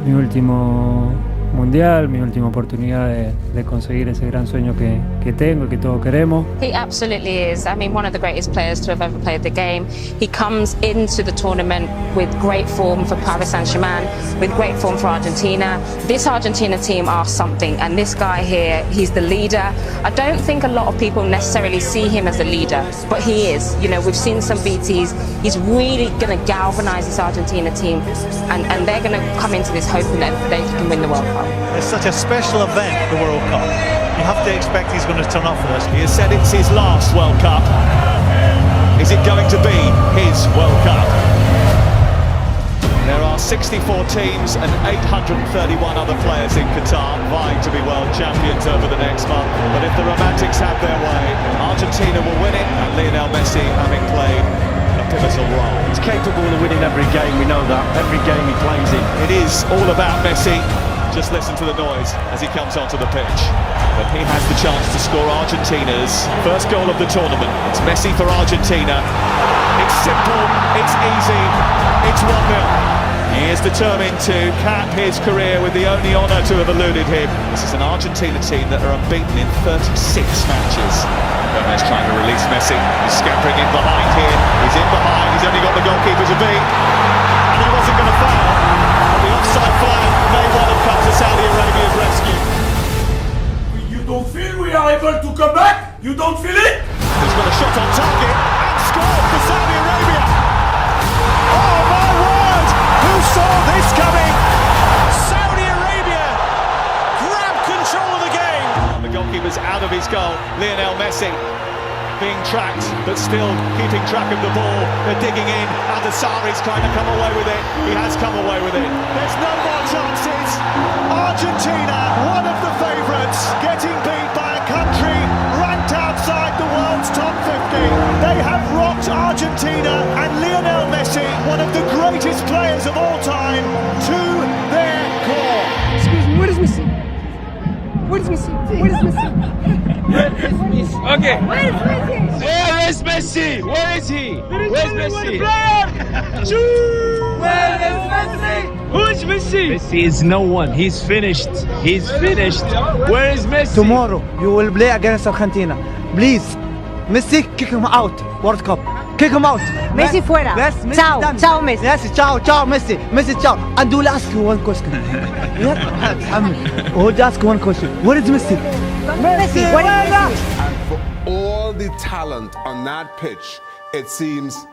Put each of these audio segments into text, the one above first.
mi último mundial, mi última oportunidad de conseguir ese gran sueño que tengo y que todos queremos. He absolutely is. I mean, one of the greatest players to have ever played the game. He comes into the tournament with great form for Paris Saint-Germain, with great form for Argentina. This Argentina team are something, and this guy here, he's the leader. I don't think a lot of people necessarily see him as a leader, but he is. You know, we've seen some BTs. He's really going to galvanise this Argentina team, and they're going to come into this hoping that they can win the World Cup. It's such a special event, the World Cup. You have to expect he's going to turn up for this. He has said it's his last World Cup. Is it going to be his World Cup? There are 64 teams and 831 other players in Qatar vying to be world champions over the next month. But if the romantics have their way, Argentina will win it, and Lionel Messi having played a pivotal role. He's capable of winning every game, we know that. Every game he plays in. It is all about Messi. Just listen to the noise as he comes onto the pitch. But he has the chance to score Argentina's first goal of the tournament. It's Messi for Argentina. It's simple, it's easy, it's 1-0. He is determined to cap his career with the only honour to have eluded him. This is an Argentina team that are unbeaten in 36 matches. Gomez trying to release Messi. He's scampering in behind here. He's in behind. He's only got the goalkeeper to beat. And he wasn't going to foul. The offside flag may well have come to Saudi Arabia's rescue. You don't feel we are able to come back? You don't feel it? He's got a shot on target and scored for Saudi Arabia. Oh my word! Who saw this coming? Saudi Arabia grab control of the game. The goalkeeper's out of his goal. Lionel Messi being tracked, but still keeping track of the ball. They're digging in, and Asari's trying to come away with it. He has come away with it. There's no more chances. Argentina, one of the favourites, getting beat by a country ranked outside the world's top 50. They have rocked Argentina and Lionel Messi, one of the greatest players of all time, to their core. Excuse me, where is Messi? Where is Messi? Where is Messi? Okay. Where is Messi? Where is Messi? Where is he? Where's Messi? Where is Messi? Who is Messi? Messi is no one. He's finished. He's finished. Where is Messi? Tomorrow you will play against Argentina. Please, Messi, kick him out. World Cup. Kick him out. Messi fuera. Yes, Messi Ciao, done. ciao Messi. Yes, ciao, ciao, Messi. Messi, ciao. And we'll ask you one question. We'll ask you one question. Where is Messi? Messi, where is Messi? And for all the talent on that pitch, it seems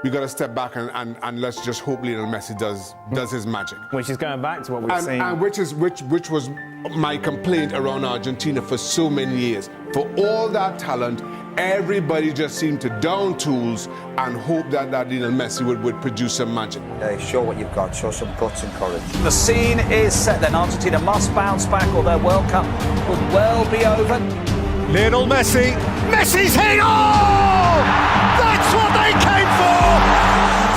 we got to step back and let's just hope Lionel Messi does his magic. Which is going back to what we've seen. And which was my complaint around Argentina for so many years. For all that talent, everybody just seemed to down tools and hope that Lionel Messi would produce some magic. Show what you've got, show some guts and courage. The scene is set then. Argentina must bounce back or their World Cup could well be over. Lionel Messi. Messi's hit! Oh! That's what they came for!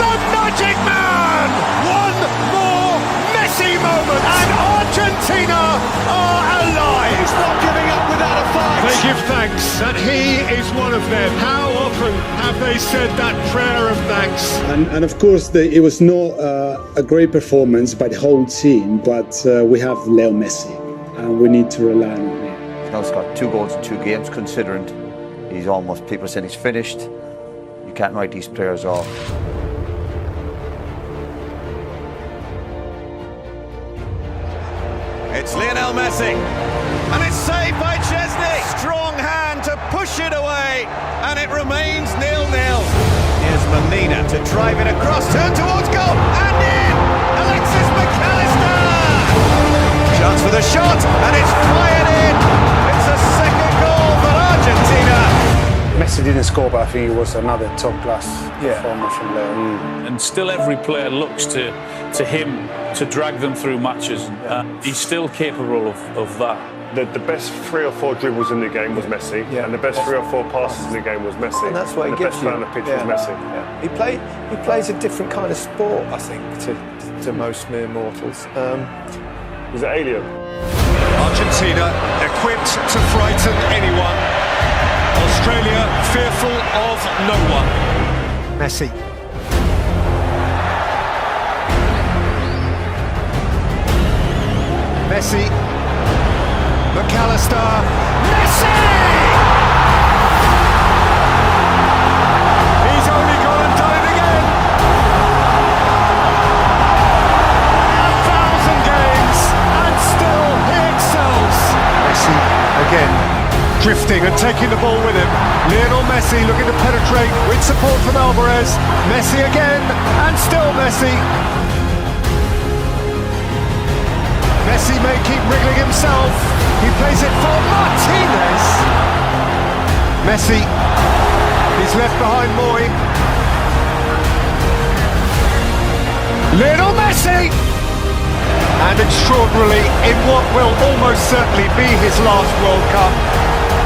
The Magic Man! One more Messi moment and Argentina are alive! He's not giving up without a fight! They give thanks that he is one of them. How often have they said that prayer of thanks? And of course, it was not a great performance by the whole team, but we have Leo Messi, and we need to rely on him. He's got 2 goals in 2 games, considering he's almost, people saying he's finished. You can't write these players off. It's Lionel Messi, and it's saved by Chesney. Strong hand to push it away, and it remains 0-0. Here's Molina to drive it across, turn towards goal, and in! Alexis McAllister! Chance for the shot, and it's fired in! It's a second goal for Argentina! Messi didn't score, but I think it was another top-class performance from Leo. And still every player looks to him to drag them through matches. He's still capable of that. The best 3 or 4 dribbles in the game was Messi, and the best 3 or 4 passes in the game was Messi. And that's what he gives you. The best player on the pitch was Messi. Yeah. He plays a different kind of sport, I think, to most mere mortals. He's an alien. Argentina equipped to frighten anyone. Australia fearful of no one. Messi. Messi. McAllister. Messi! He's only gone and done it again. 1,000 games and still he excels. Messi again, drifting and taking the ball with him. Lionel Messi looking to penetrate with support from Alvarez. Messi again and still Messi. Messi may keep wriggling himself. He plays it for Martinez. Messi, he's left behind Moy. Lionel Messi! And extraordinarily, in what will almost certainly be his last World Cup,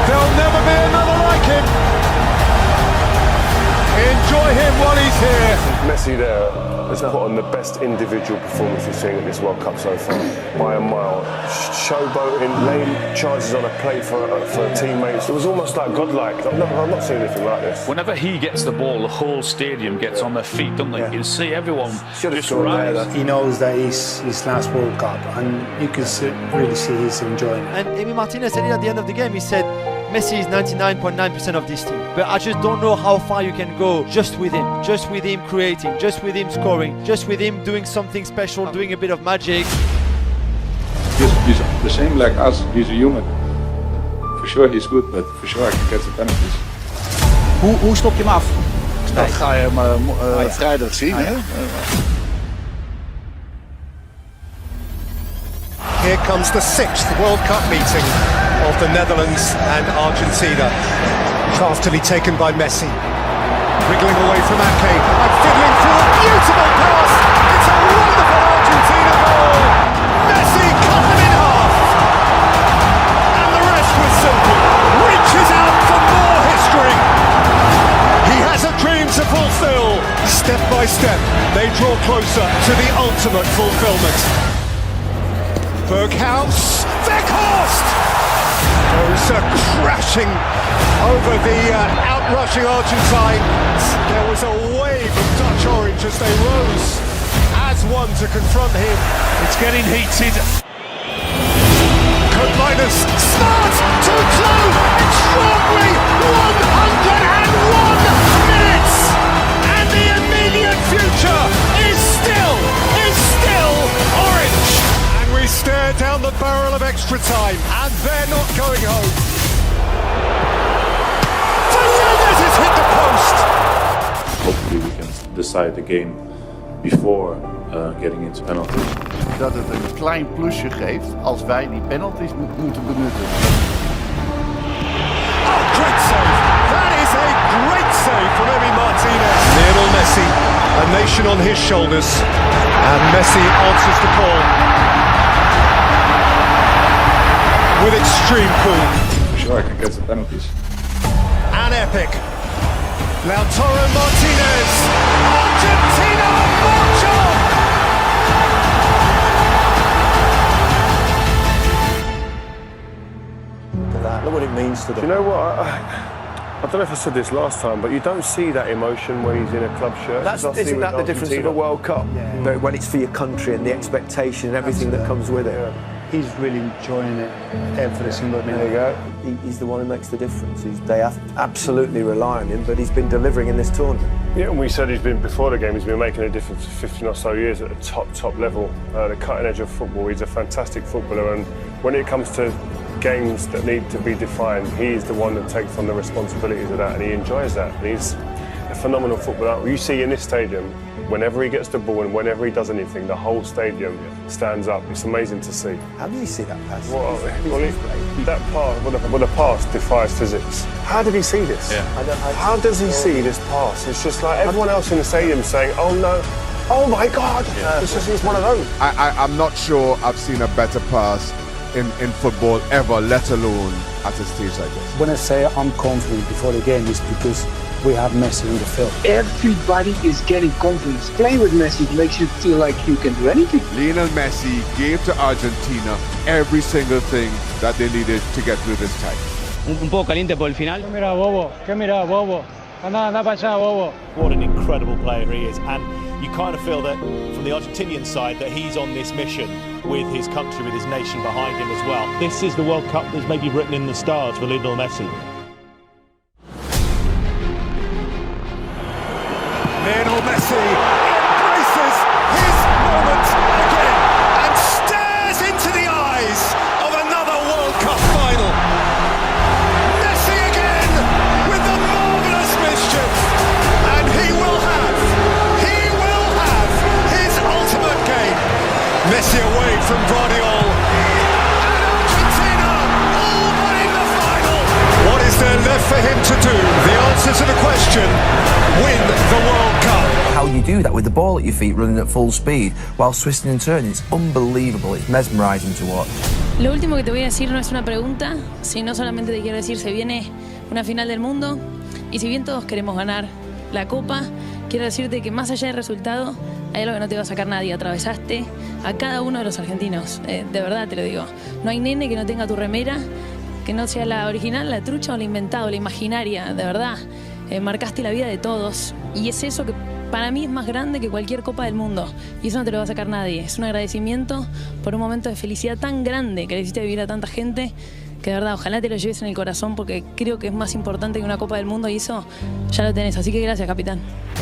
there'll never be another like him. Enjoy him while he's here. Messi there has put on the best individual performance we've seen at this World Cup so far, by a mile. Showboating, laying chances on a plate for teammates. It was almost like godlike. I've not seen anything like this. Whenever he gets the ball, the whole stadium gets on their feet, don't they? You can see everyone just rise. He knows that it's his last World Cup, and you can really see he's enjoying it. And Emi Martinez said it at the end of the game. He said, Messi is 99.9% of this team, but I just don't know how far you can go just with him creating, just with him scoring, just with him doing something special, doing a bit of magic. He's the same like us, he's a human. For sure he's good, but for sure he gets the penalties. Hoe stop je hem af? Dat ga je hem vrijdag zien, hè? Here comes the 6th World Cup meeting of the Netherlands and Argentina. Craftily taken by Messi. Wriggling away from Ake and fiddling through a beautiful pass. It's a wonderful Argentina goal. Messi cut them in half. And the rest was simple. Reaches out for more history. He has a dream to fulfill. Step by step, they draw closer to the ultimate fulfillment. Berghaus, Weghorst goes crashing over the outrushing Argentines. There was a wave of Dutch orange as they rose as one to confront him. It's getting heated. Kurt-Linus, smart, too close, extraordinary, 101 minutes, and the immediate future is still orange. We stare down the barrel of extra time, and they're not going home. Fernandez has hit the post. Hopefully we can decide the game before getting into penalties. Dat het een klein plusje geeft als wij die penalties moeten benutten. Oh, great save! That is a great save from Emi Martinez. Lionel Messi, a nation on his shoulders, and Messi answers the call with extreme cool. For sure I can get the penalties. And epic. Lautaro Martinez. Argentina march on! Look what it means to them. Do you know what? I don't know if I said this last time, but you don't see that emotion when he's in a club shirt. Isn't that the difference of a World Cup? Yeah. But when it's for your country and the expectation and everything that comes with it. Yeah. He's really enjoying it every single minute. There you go. He's the one who makes the difference. They have absolutely rely on him, but he's been delivering in this tournament. Yeah, and we said before the game, he's been making a difference for 15 or so years at the top level, the cutting edge of football. He's a fantastic footballer, and when it comes to games that need to be defined, he's the one that takes on the responsibilities of that, and he enjoys that. And he's a phenomenal footballer. You see in this stadium, whenever he gets the ball and whenever he does anything, the whole stadium stands up. It's amazing to see. How did he see that pass? That pass defies physics. How did he see this? Yeah. How does he see this pass? It's just like everyone else in the stadium saying, "Oh no, oh my God!" Yeah. It's one of those. I'm not sure I've seen a better pass in football ever, let alone at a stage like this. When I say I'm confident before the game, it's because we have Messi in the field. Everybody is getting confidence. Playing with Messi makes you feel like you can do anything. Lionel Messi gave to Argentina every single thing that they needed to get through this time. Un poco caliente por el final. ¿Qué mira, bobo? Anda para allá, bobo. What an incredible player he is, and you kind of feel that from the Argentinian side that he's on this mission with his country, with his nation behind him as well. This is the World Cup that's maybe written in the stars for Lionel Messi. Lionel Messi embraces his moment again and stares into the eyes of another World Cup final. Messi again with the marvellous mischief, and he will have his ultimate game. Messi away from Guardiola, and Argentina all but in the final. What is there left for him to do? The answer to the question: win the World Cup. How you do that with the ball at your feet running at full speed while twisting and turning, it's unbelievable, it's mesmerizing to watch. Lo último que te voy a decir no es una pregunta, sino solamente te quiero decir, se viene una final del mundo y si bien todos queremos ganar la Copa, quiero decirte que más allá del resultado hay algo que no te va a sacar nadie. Atravesaste a cada uno de los argentinos, de verdad te lo digo. No hay nene que no tenga tu remera, que no sea la original, la trucha o la inventada o la imaginaria, de verdad. Marcaste la vida de todos y es eso que para mí es más grande que cualquier Copa del Mundo y eso no te lo va a sacar nadie. Es un agradecimiento por un momento de felicidad tan grande que le hiciste vivir a tanta gente que de verdad ojalá te lo lleves en el corazón porque creo que es más importante que una Copa del Mundo y eso ya lo tenés. Así que gracias, capitán.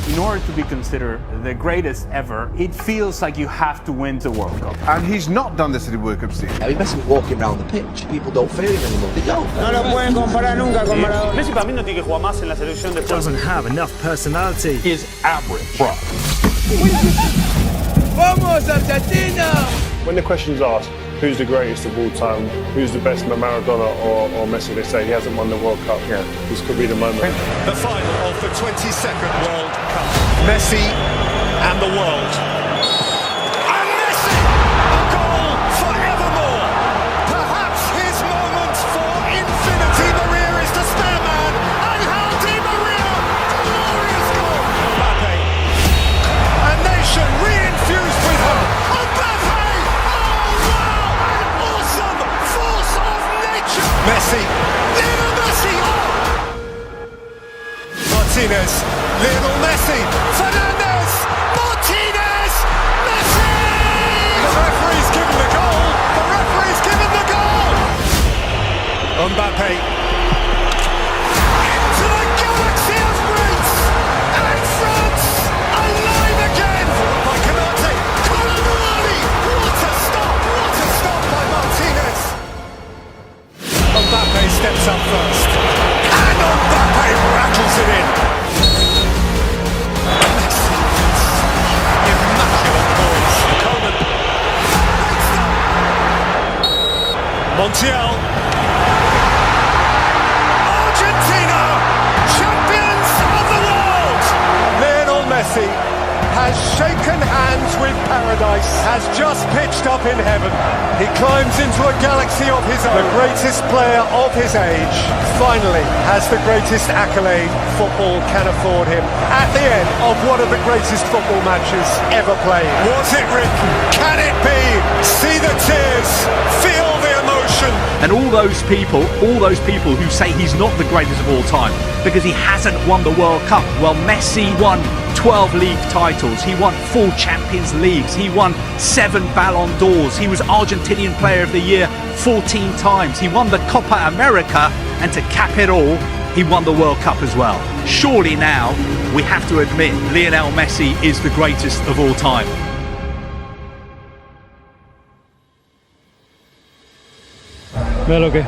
In order to be considered the greatest ever, it feels like you have to win the World Cup. And he's not done this at the World Cup stage. I mean, Messi walking around the pitch, people don't feel him anymore. They don't. No lo pueden comparar nunca con Maradona. Messi para mí no tiene que jugar más en la selección de Doesn't have enough personality. He is average, bro. ¡Vamos, Argentina! When the question's asked, who's the greatest of all time, who's the best, Maradona or Messi, they say he hasn't won the World Cup. Yeah, this could be the moment. The final of the 22nd World Cup. Messi and the world. And Messi, a goal forevermore. Perhaps his moment for infinity. Maria is the spare man. Angel Di Maria, glorious goal. Mbappe, a nation re-infused with hope. Mbappe, oh wow, an awesome force of nature. Messi, Lionel Messi, Martinez, Lionel Messi, Fernandez, Martinez, Messi! The referee's given the goal, the referee's given the goal! Mbappe, into the galaxy of greats, and France, alive again! By Canate, Colomani, what a stop by Martinez! Mbappe steps up first, and Mbappe rattles it in! Montiel. Argentina, champions of the world. Lionel Messi has shaken hands with paradise, has just pitched up in heaven. He climbs into a galaxy of his own. The greatest player of his age finally has the greatest accolade football can afford him at the end of one of the greatest football matches ever played. Was it written? Can it be? See the tears, feel the emotion. And all those people who say he's not the greatest of all time because he hasn't won the World Cup. Well, Messi won 12 league titles, he won 4 Champions Leagues, he won 7 Ballon d'Ors, he was Argentinian Player of the Year 14 times, he won the Copa America, and to cap it all, he won the World Cup as well. Surely now, we have to admit Lionel Messi is the greatest of all time. Veo lo que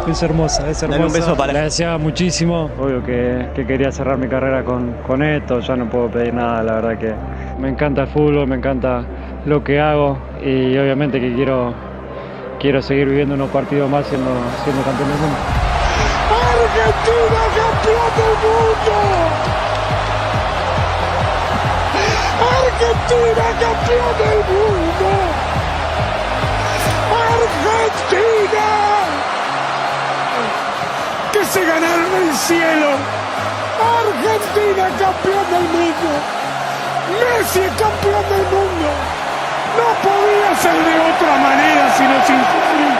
es hermosa, es hermosa. Dale un beso para. La deseaba muchísimo, obvio que quería cerrar mi carrera con esto, ya no puedo pedir nada, la verdad que me encanta el fútbol, me encanta lo que hago y obviamente que quiero seguir viviendo unos partidos más siendo campeón del mundo. ¡Argentina, campeón del mundo! ¡Argentina, campeón del mundo! ¡Argentina! ¡Que se ganaron el cielo! ¡Argentina, campeón del mundo! ¡Messi, campeón del mundo! No podía ser de otra manera sino sin sufrir.